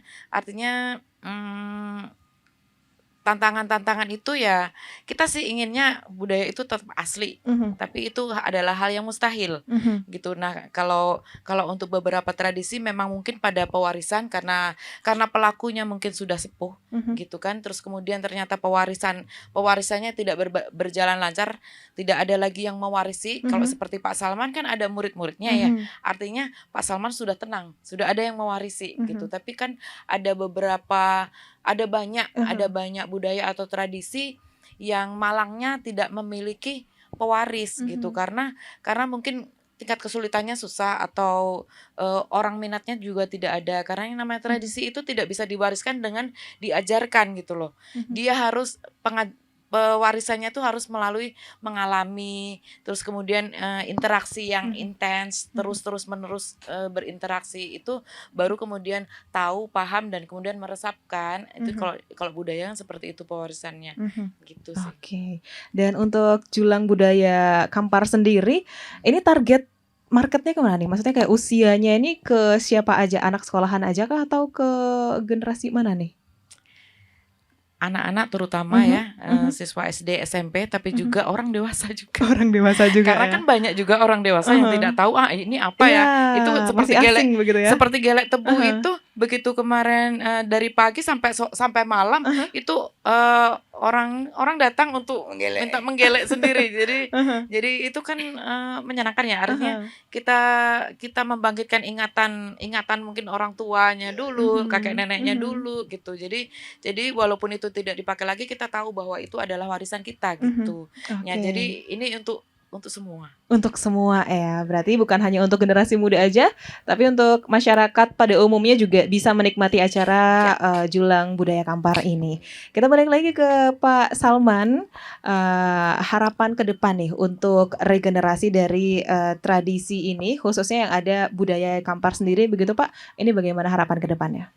tantangan-tantangan itu ya kita sih inginnya budaya itu tetap asli, mhm, tapi itu adalah hal yang mustahil mhm, gitu. Nah, kalau kalau untuk beberapa tradisi memang mungkin pada pewarisan karena pelakunya mungkin sudah sepuh mhm, gitu kan. Terus kemudian ternyata pewarisannya tidak berjalan lancar, tidak ada lagi yang mewarisi. Kalau mhm, seperti Pak Salman kan ada murid-muridnya ya. mhm, Artinya Pak Salman sudah tenang, sudah ada yang mewarisi gitu. mhm, Tapi kan ada aha, banyak budaya atau tradisi yang malangnya tidak memiliki pewaris gitu mhm, karena mungkin tingkat kesulitannya susah atau orang minatnya juga tidak ada karena yang namanya mhm, tradisi itu tidak bisa diwariskan dengan diajarkan gitu loh. mhm, Dia harus pewarisannya tuh harus melalui mengalami terus kemudian interaksi yang mhm, intens mhm, terus menerus berinteraksi itu baru kemudian tahu, paham dan kemudian meresapkan. Itu mhm, kalau kalau budaya kan seperti itu pewarisannya mhm. gitu sih. Oke. Dan untuk Julang Budaya Kampar sendiri, ini target marketnya kemana nih? Maksudnya kayak usianya ini ke siapa aja? Anak sekolahan aja kah atau ke generasi mana nih? Anak-anak terutama Mhm, ya mhm, siswa SD, SMP tapi mhm. juga orang dewasa juga. Orang dewasa juga Karena ya? kan banyak juga orang dewasa yang Aha. tidak tahu ini apa Iya, ya. Itu masih asing begitu ya? seperti gelek tebu Aha, itu begitu kemarin dari pagi sampai malam aha, itu orang datang untuk Menggelek. minta menggelek sendiri. aha, Jadi itu kan menyenangkan ya. Artinya aha. kita membangkitkan ingatan mungkin orang tuanya dulu, kakek Mhm, neneknya mhm, dulu gitu. Jadi walaupun itu tidak dipakai lagi kita tahu bahwa itu adalah warisan kita mhm. gitu. Ya, Oke. jadi ini untuk semua. Untuk semua ya, berarti bukan hanya untuk generasi muda aja, tapi untuk masyarakat pada umumnya juga bisa menikmati acara Ya. Julang Budaya Kampar ini. Kita balik lagi ke Pak Salman, harapan ke depan nih untuk regenerasi dari tradisi ini, khususnya yang ada budaya Kampar sendiri, begitu Pak? Ini bagaimana harapan ke depannya?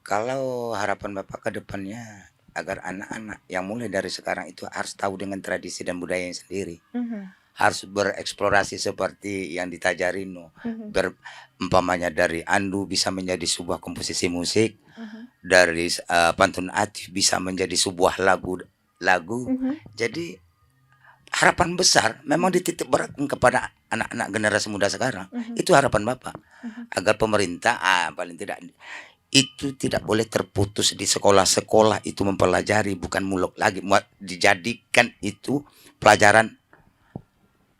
Kalau harapan Bapak ke depannya agar anak-anak yang mulai dari sekarang itu harus tahu dengan tradisi dan budayanya sendiri. Harus bereksplorasi seperti yang ditajarin umpamanya dari Andu bisa menjadi sebuah komposisi musik, dari Pantun Atif bisa menjadi sebuah lagu. Jadi harapan besar memang dititik beratkan kepada anak-anak generasi muda sekarang. Itu harapan Bapak agar pemerintah paling tidak itu tidak boleh terputus di sekolah-sekolah itu mempelajari, bukan muluk lagi, dijadikan itu pelajaran.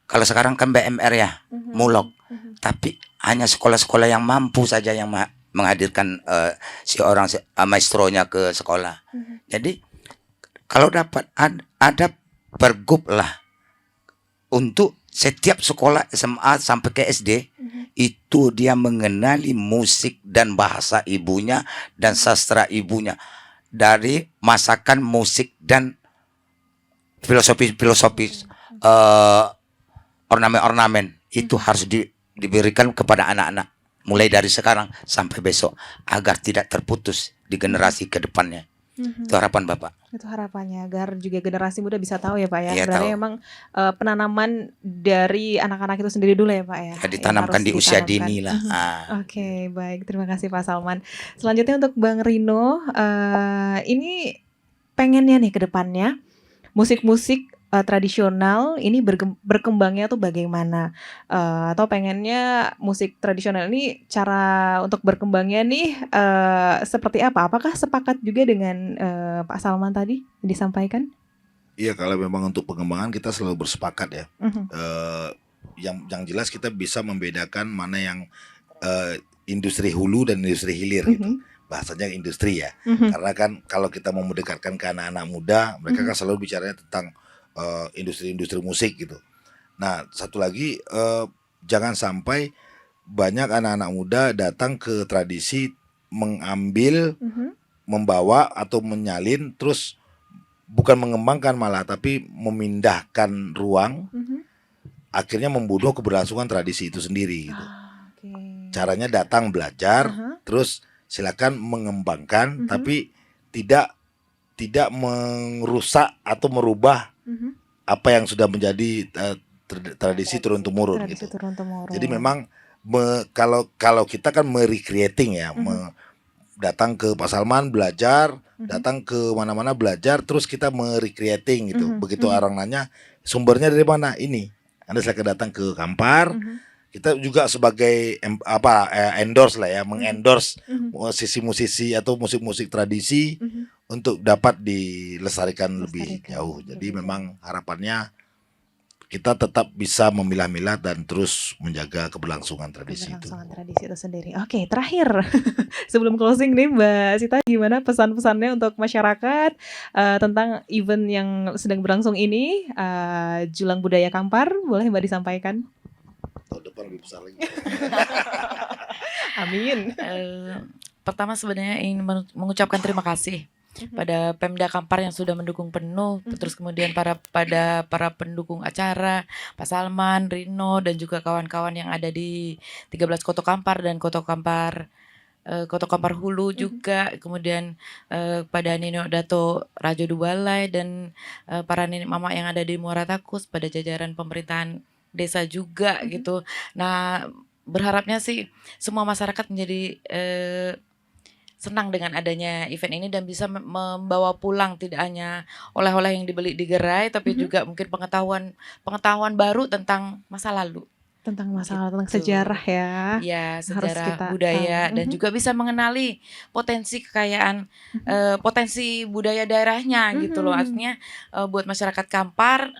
Kalau sekarang kan BMR ya, mulok. Tapi hanya sekolah-sekolah yang mampu saja yang menghadirkan maestronya ke sekolah. Jadi kalau dapat ada pergub lah untuk setiap sekolah SMA sampai ke SD itu dia mengenali musik dan bahasa ibunya dan sastra ibunya, dari masakan, musik dan filosofi ornamen itu harus diberikan kepada anak-anak mulai dari sekarang sampai besok agar tidak terputus di generasi ke depannya. Itu harapan Bapak. Itu harapannya agar juga generasi muda bisa tahu ya Pak ya. Iya, Berarti tahu. emang penanaman dari anak-anak itu sendiri dulu ya Pak ya. Ya, Yang ditanamkan harus di usia ditanamkan. dini lah. Oke, baik. Terima kasih Pak Salman. Selanjutnya untuk Bang Rino, ini pengennya nih ke depannya musik-musik tradisional ini berkembangnya tuh bagaimana? Atau pengennya musik tradisional ini cara untuk berkembangnya nih seperti apa? Apakah sepakat juga dengan Pak Salman tadi yang disampaikan? Iya, kalau memang untuk pengembangan kita selalu bersepakat ya. Mhm. Yang jelas kita bisa membedakan mana yang industri hulu dan industri hilir gitu. Bahasanya industri ya. Karena kan kalau kita mau mendekatkan ke anak-anak muda, mereka kan selalu bicaranya tentang industri-industri musik gitu. Nah, satu lagi jangan sampai banyak anak-anak muda datang ke tradisi mengambil, membawa atau menyalin, terus bukan mengembangkan malah tapi memindahkan ruang, akhirnya membunuh keberlangsungan tradisi itu sendiri gitu. Caranya datang belajar, terus silakan mengembangkan, tapi tidak merusak atau merubah apa yang sudah menjadi tradisi turun temurun gitu. Jadi memang kalau kita kan merecreating ya, datang ke Pak Salman belajar, datang ke mana-mana belajar, terus kita merecreating gitu. Begitu orang nanya sumbernya dari mana, ini Anda silakan datang ke Kampar. Kita juga sebagai endorse lah ya, mengendorse musisi-musisi atau musik-musik tradisi untuk dapat dilestarikan lebih jauh. Jadi memang harapannya kita tetap bisa memilah-milah dan terus menjaga keberlangsungan tradisi itu. Tradisi itu sendiri. Oke, terakhir sebelum closing nih Mbak Sita, gimana pesan-pesannya untuk masyarakat tentang event yang sedang berlangsung ini, Julang Budaya Kampar, boleh Mbak disampaikan? Tahun depan lebih besar lagi. Amin. Pertama sebenarnya ingin mengucapkan terima kasih pada Pemda Kampar yang sudah mendukung penuh, terus kemudian pada para pendukung acara, Pak Salman, Rino, dan juga kawan-kawan yang ada di 13 Koto Kampar dan Koto Kampar Hulu juga, kemudian pada Nino Dato Rajo Dubalai dan para nenek mama yang ada di Muara Takus, pada jajaran pemerintahan desa juga gitu. Nah, berharapnya sih semua masyarakat menjadi senang dengan adanya event ini dan bisa membawa pulang tidak hanya oleh-oleh yang dibeli di gerai, tapi juga mungkin pengetahuan baru tentang masa lalu. Tentang masalah, tentang Gitu. sejarah ya. Ya, Harus sejarah kita budaya tahu. dan juga bisa mengenali potensi kekayaan, potensi budaya daerahnya gitu loh. Artinya buat masyarakat Kampar,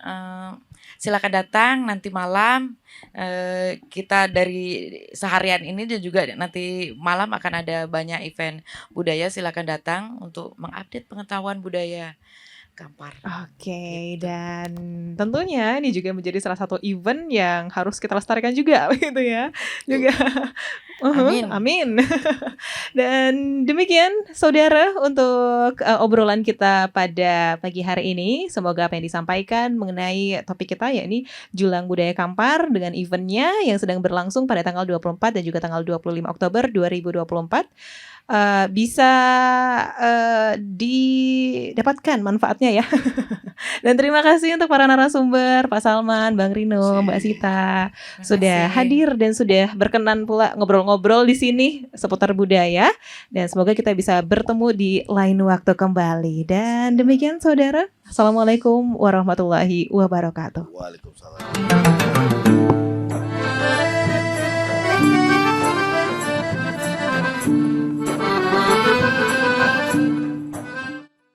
silakan datang nanti malam. Kita dari seharian ini dan juga nanti malam akan ada banyak event budaya. Silakan datang untuk mengupdate pengetahuan budaya Kampar. Oke, dan tentunya ini juga menjadi salah satu event yang harus kita lestarikan juga, gitu ya. Juga. Amin. Amin. Dan demikian, saudara, untuk obrolan kita pada pagi hari ini. Semoga apa yang disampaikan mengenai topik kita, yakni Julang Budaya Kampar dengan eventnya yang sedang berlangsung pada tanggal 24 dan juga tanggal 25 Oktober 2024. Bisa didapatkan manfaatnya ya. Dan terima kasih untuk para narasumber, Pak Salman, Bang Rino, Mbak Sita, sudah hadir dan sudah berkenan pula ngobrol-ngobrol di sini seputar budaya. Dan semoga kita bisa bertemu di lain waktu kembali. Dan demikian saudara, Assalamualaikum warahmatullahi wabarakatuh. Waalaikumsalam.